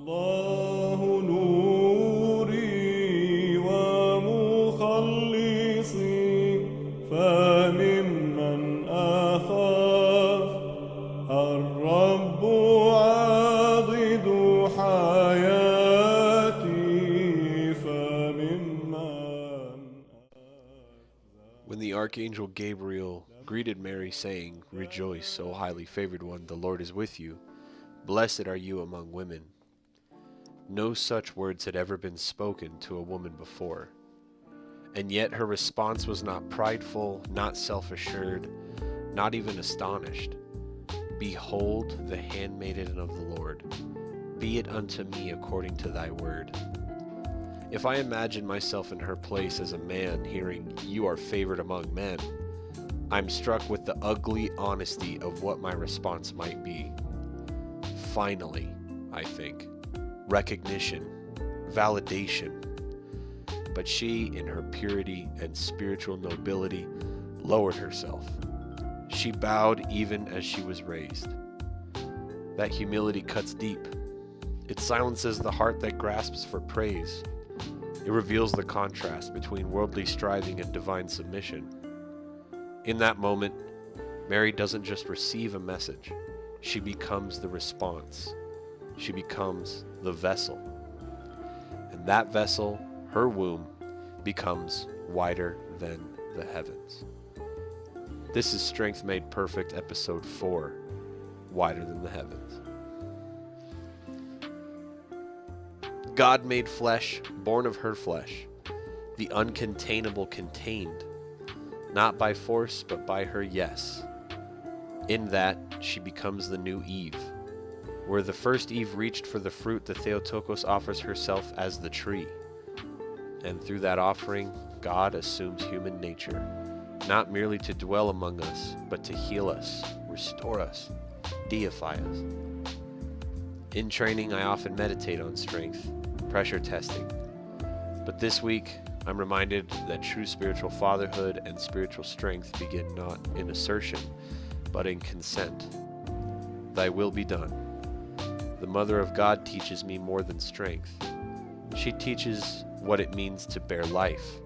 الله نوري ومخلصي فممن أخاف الرب عاضد حياتي فممن. When the Archangel Gabriel greeted Mary, saying, "Rejoice, O highly favored one, the Lord is with you. Blessed are you among women." No such words had ever been spoken to a woman before. And yet her response was not prideful, not self-assured, not even astonished. "Behold the handmaiden of the Lord. Be it unto me according to thy word." If I imagine myself in her place as a man hearing, "You are favored among men," I'm struck with the ugly honesty of what my response might be. Finally, I think. Recognition, validation. But she, in her purity and spiritual nobility, lowered herself. She bowed even as she was raised. That humility cuts deep. It silences the heart that grasps for praise. It reveals the contrast between worldly striving and divine submission. In that moment, Mary doesn't just receive a message. She becomes the response. She becomes the vessel. And that vessel, her womb, becomes wider than the heavens. This is Strength Made Perfect, episode 4, Wider Than the Heavens. God made flesh, born of her flesh, the uncontainable contained, not by force, but by her yes. In that, she becomes the new Eve. Where the first Eve reached for the fruit, the Theotokos offers herself as the tree. And through that offering, God assumes human nature, not merely to dwell among us, but to heal us, restore us, deify us. In training, I often meditate on strength, pressure testing. But this week, I'm reminded that true spiritual fatherhood and spiritual strength begin not in assertion, but in consent. Thy will be done. The Mother of God teaches me more than strength. She teaches what it means to bear life,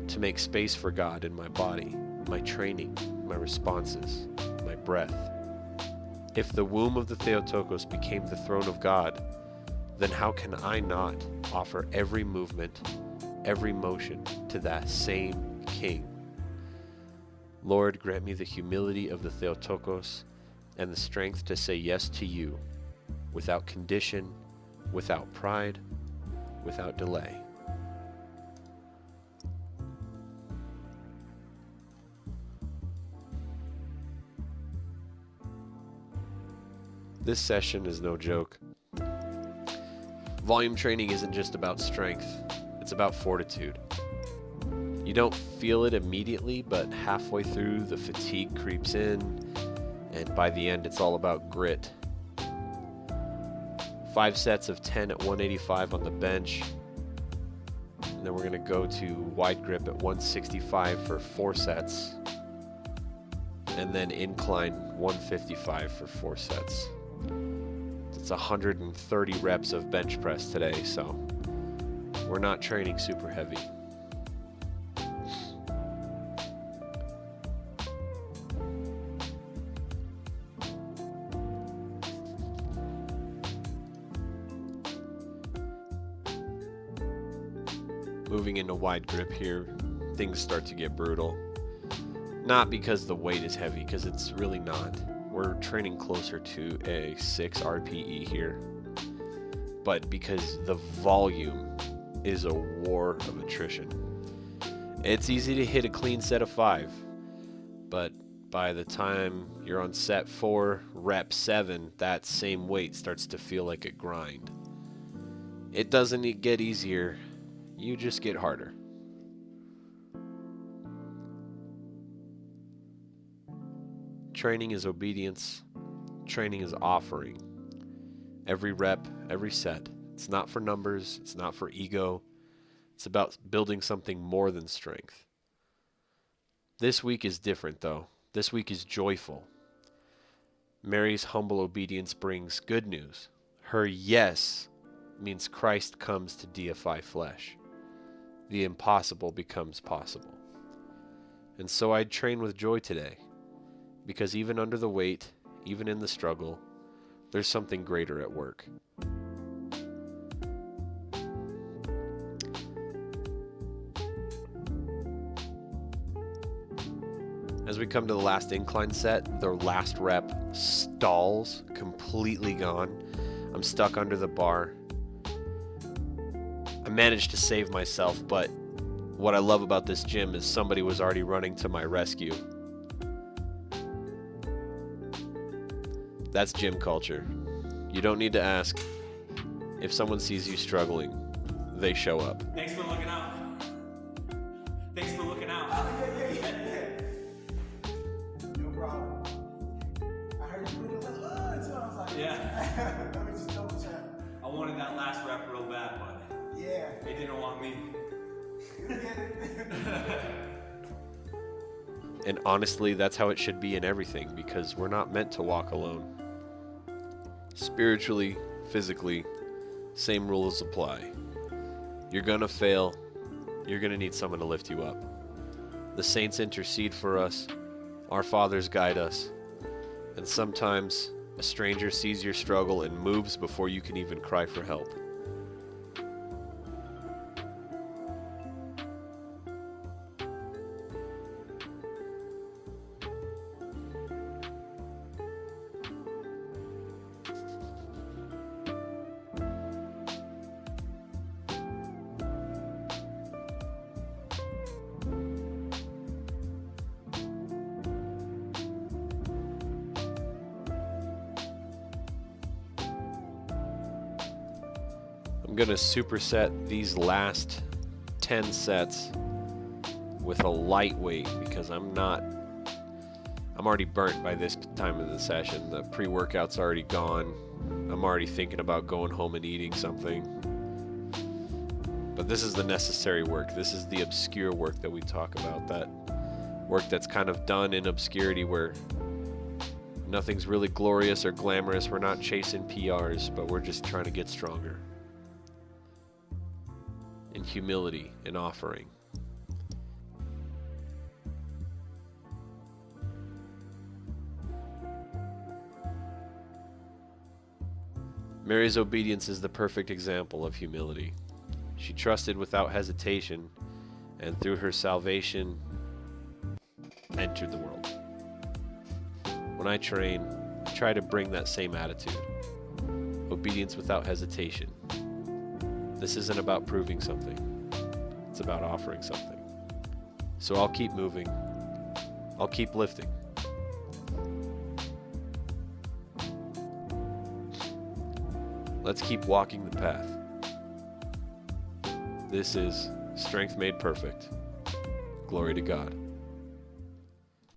to make space for God in my body, my training, my responses, my breath. If the womb of the Theotokos became the throne of God, then how can I not offer every movement, every motion to that same King? Lord, grant me the humility of the Theotokos and the strength to say yes to you, without condition, without pride, without delay. This session is no joke. Volume training isn't just about strength, it's about fortitude. You don't feel it immediately, but halfway through the fatigue creeps in, and by the end it's all about grit. 5 sets of 10 at 185 on the bench, and then we're going to go to wide grip at 165 for 4 sets, and then incline 155 for 4 sets. It's 130 reps of bench press today, so we're not training super heavy. Moving into wide grip here, things start to get brutal. Not because the weight is heavy, because it's really not. We're training closer to a 6 RPE here. But because the volume is a war of attrition. It's easy to hit a clean set of 5, but by the time you're on set 4, rep 7, that same weight starts to feel like a grind. It doesn't get easier. You just get harder. Training is obedience. Training is offering. Every rep, every set. It's not for numbers. It's not for ego. It's about building something more than strength. This week is different, though. This week is joyful. Mary's humble obedience brings good news. Her yes means Christ comes to deify flesh. The impossible becomes possible. And so I train with joy today, because even under the weight, even in the struggle, there's something greater at work. As we come to the last incline set, the last rep stalls, completely gone. I'm stuck under the bar. I managed to save myself, but what I love about this gym is somebody was already running to my rescue. That's gym culture. You don't need to ask. If someone sees you struggling, they show up. Thanks for looking out. Thanks for looking out. No problem. I heard you put it like, so I was like, Yeah. let me just double check. I wanted that last rep real bad, but Yeah. they didn't want me. And honestly, that's how it should be in everything, because we're not meant to walk alone. Spiritually, physically, same rules apply. You're gonna fail. You're gonna need someone to lift you up. The saints intercede for us. Our fathers guide us. And sometimes a stranger sees your struggle and moves before you can even cry for help. I'm going to superset these last 10 sets with a light weight, because I'm already burnt by this time of the session. The pre-workout's already gone. I'm already thinking about going home and eating something. But this is the necessary work. This is the obscure work that we talk about, that work that's kind of done in obscurity, where nothing's really glorious or glamorous. We're not chasing PRs, but we're just trying to get stronger. In humility and offering. Mary's obedience is the perfect example of humility. She trusted without hesitation, and through her salvation entered the world. When I train, I try to bring that same attitude. Obedience without hesitation. This isn't about proving something. It's about offering something. So I'll keep moving. I'll keep lifting. Let's keep walking the path. This is Strength Made Perfect. Glory to God.